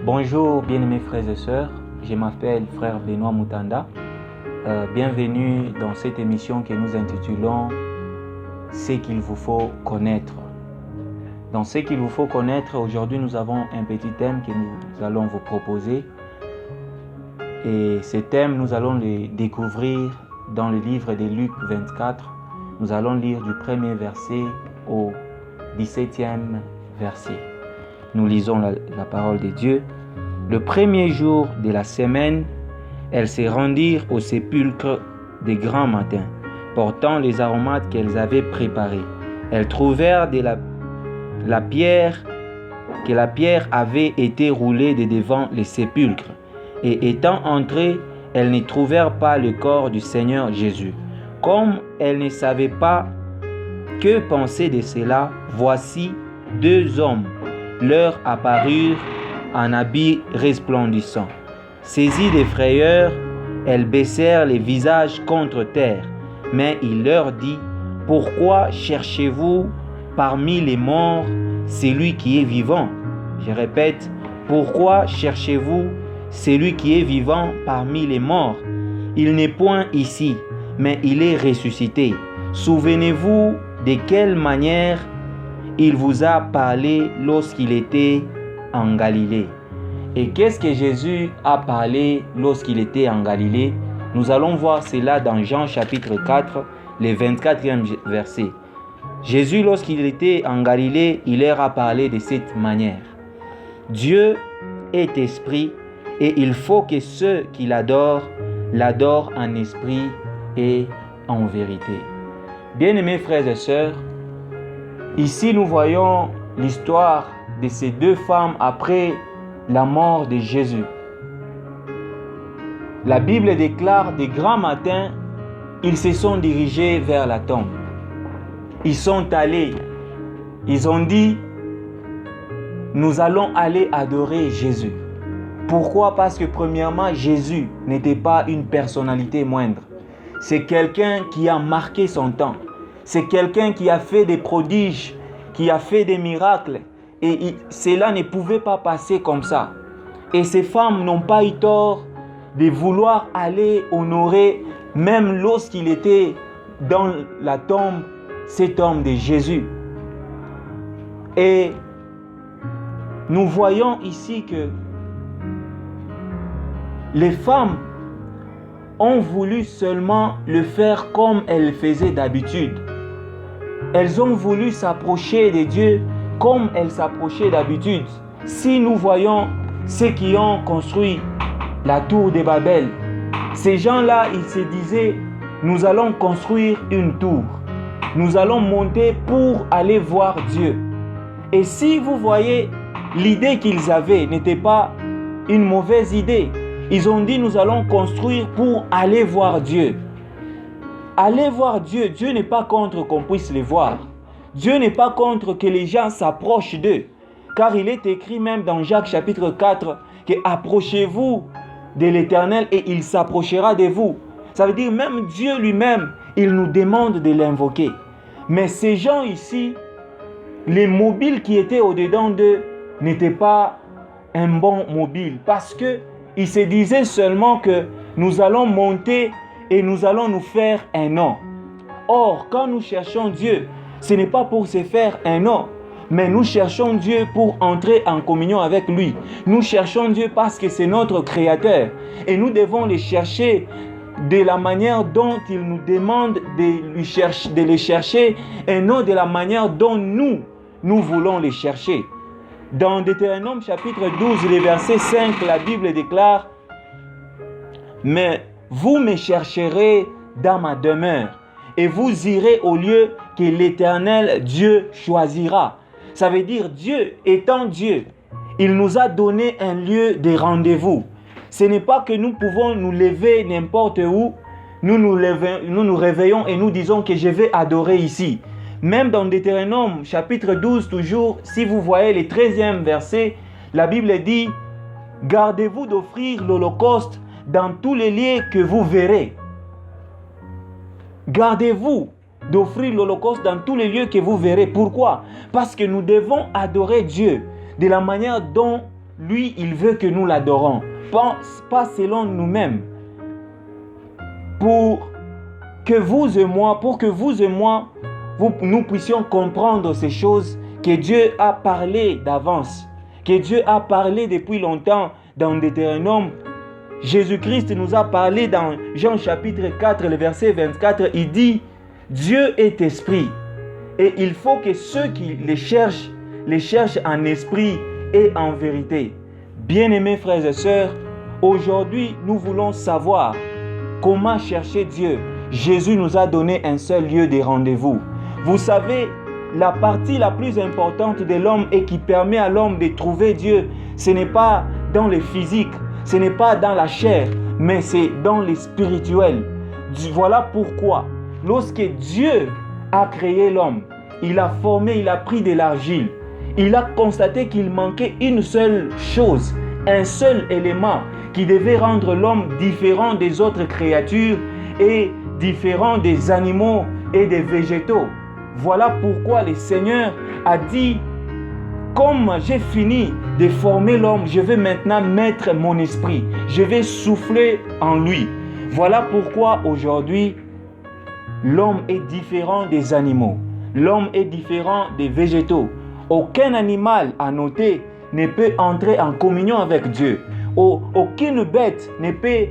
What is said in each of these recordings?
Bonjour bien-aimés frères et sœurs, je m'appelle frère Benoît Moutanda. Bienvenue dans cette émission que nous intitulons « Ce qu'il vous faut connaître ». Dans ce qu'il vous faut connaître, aujourd'hui nous avons un petit thème que nous allons vous proposer. Et ce thème, nous allons le découvrir dans le livre de Luc 24. Nous allons lire du premier verset au 17e verset. Nous lisons la parole de Dieu. Le premier jour de la semaine, elles se rendirent au sépulcre de grand matin, portant les aromates qu'elles avaient préparés. Elles trouvèrent que la pierre avait été roulée de devant le sépulcre. Et étant entrées, elles ne trouvèrent pas le corps du Seigneur Jésus. Comme elles ne savaient pas que penser de cela, voici deux hommes leur apparurent en habits resplendissants. Saisies de frayeur, elles baissèrent les visages contre terre. Mais il leur dit: « Pourquoi cherchez-vous parmi les morts celui qui est vivant ?» Je répète, pourquoi cherchez-vous celui qui est vivant parmi les morts? Il n'est point ici, mais il est ressuscité. Souvenez-vous de quelle manière il vous a parlé lorsqu'il était en Galilée. Et qu'est-ce que Jésus a parlé lorsqu'il était en Galilée? Nous allons voir cela dans Jean chapitre 4, le 24e verset. Jésus, lorsqu'il était en Galilée, il leur a parlé de cette manière. Dieu est esprit et il faut que ceux qui l'adorent en esprit et en vérité. Bien-aimés frères et sœurs, ici nous voyons l'histoire de ces deux femmes après la mort de Jésus. La Bible déclare de grand matin, ils se sont dirigés vers la tombe. Ils sont allés, ils ont dit, nous allons aller adorer Jésus. Pourquoi? Parce que premièrement, Jésus n'était pas une personnalité moindre. C'est quelqu'un qui a marqué son temps. C'est quelqu'un qui a fait des prodiges, qui a fait des miracles. Et cela ne pouvait pas passer comme ça. Et ces femmes n'ont pas eu tort de vouloir aller honorer, même lorsqu'il était dans la tombe, cet homme de Jésus. Et nous voyons ici que les femmes ont voulu seulement le faire comme elles le faisaient d'habitude. Elles ont voulu s'approcher de Dieu comme elles s'approchaient d'habitude. Si nous voyons ceux qui ont construit la tour de Babel, ces gens-là, ils se disaient, nous allons construire une tour. Nous allons monter pour aller voir Dieu. Et si vous voyez, l'idée qu'ils avaient n'était pas une mauvaise idée. Ils ont dit, nous allons construire pour aller voir Dieu. Aller voir Dieu, Dieu n'est pas contre qu'on puisse le voir. Dieu n'est pas contre que les gens s'approchent d'eux. Car il est écrit même dans Jacques chapitre 4 que approchez-vous de l'Éternel et il s'approchera de vous. Ça veut dire même Dieu lui-même, il nous demande de l'invoquer. Mais ces gens ici, les mobiles qui étaient au-dedans d'eux n'étaient pas un bon mobile. Parce qu'ils se disaient seulement que nous allons monter et nous allons nous faire un nom. Or, quand nous cherchons Dieu, ce n'est pas pour se faire un nom, mais nous cherchons Dieu pour entrer en communion avec lui. Nous cherchons Dieu parce que c'est notre Créateur. Et nous devons le chercher de la manière dont il nous demande de le chercher et non de la manière dont nous voulons le chercher. Dans Deutéronome chapitre 12, le verset 5, la Bible déclare « Mais vous me chercherez dans ma demeure et vous irez au lieu que l'Éternel Dieu choisira. » Ça veut dire Dieu étant Dieu, il nous a donné un lieu de rendez-vous. Ce n'est pas que nous pouvons nous lever n'importe où, nous nous réveillons et nous disons que je vais adorer ici. Même dans Deutéronome chapitre 12 toujours, si vous voyez le 13e verset, la Bible dit « Gardez-vous d'offrir l'holocauste dans tous les lieux que vous verrez. » Gardez-vous d'offrir l'holocauste dans tous les lieux que vous verrez. Pourquoi? Parce que nous devons adorer Dieu de la manière dont lui, il veut que nous l'adorons, pas selon nous-mêmes. Pour que vous et moi, nous puissions comprendre ces choses que Dieu a parlé d'avance, que Dieu a parlé depuis longtemps dans Deutéronome. Jésus-Christ nous a parlé dans Jean chapitre 4, le verset 24. Il dit, Dieu est esprit. Et il faut que ceux qui les cherchent en esprit et en vérité. Bien-aimés frères et sœurs, aujourd'hui, nous voulons savoir comment chercher Dieu. Jésus nous a donné un seul lieu de rendez-vous. Vous savez, la partie la plus importante de l'homme et qui permet à l'homme de trouver Dieu, ce n'est pas dans le physique, ce n'est pas dans la chair, mais c'est dans le spirituel. Voilà pourquoi, lorsque Dieu a créé l'homme, il a formé, il a pris de l'argile, il a constaté qu'il manquait une seule chose, un seul élément qui devait rendre l'homme différent des autres créatures et différent des animaux et des végétaux. Voilà pourquoi le Seigneur a dit, comme j'ai fini de former l'homme, je vais maintenant mettre mon esprit, je vais souffler en lui. Voilà pourquoi aujourd'hui, l'homme est différent des animaux, l'homme est différent des végétaux. Aucun animal à noter ne peut entrer en communion avec Dieu. Aucune bête ne peut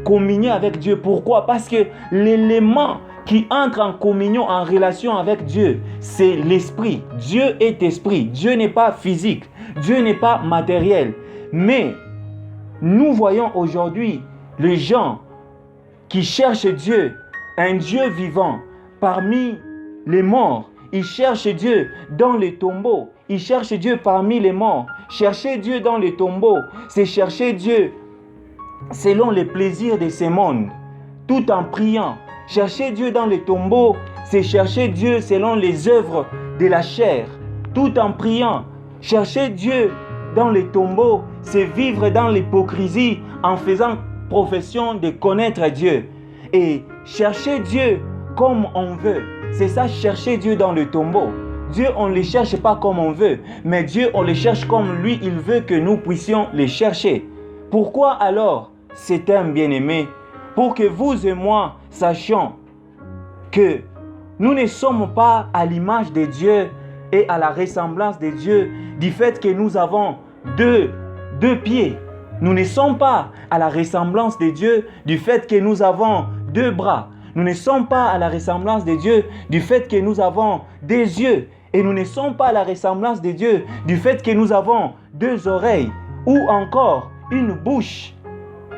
communier avec Dieu. Pourquoi? Parce que l'élément qui entre en communion, en relation avec Dieu, c'est l'esprit. Dieu est esprit. Dieu n'est pas physique. Dieu n'est pas matériel. Mais nous voyons aujourd'hui les gens qui cherchent Dieu, un Dieu vivant, parmi les morts. Ils cherchent Dieu dans les tombeaux. Ils cherchent Dieu parmi les morts. Chercher Dieu dans les tombeaux, c'est chercher Dieu selon les plaisirs de ce monde, tout en priant. Chercher Dieu dans les tombeaux, c'est chercher Dieu selon les œuvres de la chair, tout en priant. Chercher Dieu dans les tombeaux, c'est vivre dans l'hypocrisie en faisant profession de connaître Dieu. Et chercher Dieu comme on veut, c'est ça, chercher Dieu dans le tombeau. Dieu, on ne le cherche pas comme on veut, mais Dieu, on le cherche comme lui, il veut que nous puissions le chercher. Pourquoi alors, c'est un bien-aimé? Pour que vous et moi sachions que nous ne sommes pas à l'image de Dieu et à la ressemblance de Dieu du fait que nous avons deux pieds. Nous ne sommes pas à la ressemblance de Dieu du fait que nous avons deux bras. Nous ne sommes pas à la ressemblance de Dieu du fait que nous avons des yeux. Et nous ne sommes pas à la ressemblance de Dieu du fait que nous avons deux oreilles ou encore une bouche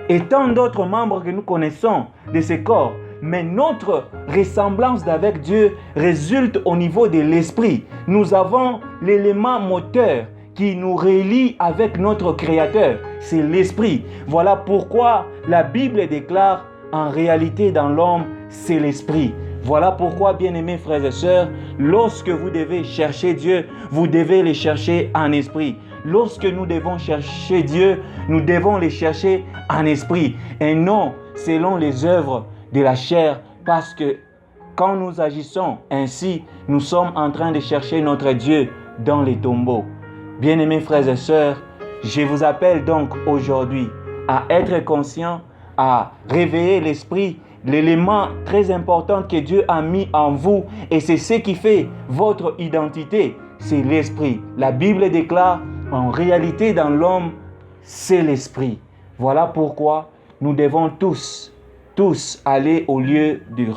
et tant d'autres membres que nous connaissons de ce corps. Mais notre ressemblance avec Dieu résulte au niveau de l'esprit. Nous avons l'élément moteur qui nous relie avec notre Créateur. C'est l'esprit. Voilà pourquoi la Bible déclare en réalité dans l'homme, c'est l'esprit. Voilà pourquoi, bien-aimés frères et sœurs, lorsque vous devez chercher Dieu, vous devez le chercher en esprit. Lorsque nous devons chercher Dieu, nous devons le chercher en esprit et non selon les œuvres de la chair, parce que quand nous agissons ainsi, nous sommes en train de chercher notre Dieu dans les tombeaux. Bien-aimés frères et sœurs, je vous appelle donc aujourd'hui à être conscient, à réveiller l'esprit, l'élément très important que Dieu a mis en vous, et c'est ce qui fait votre identité, c'est l'esprit. La Bible déclare, en réalité dans l'homme, c'est l'esprit. Voilà pourquoi nous devons tous aller au lieu du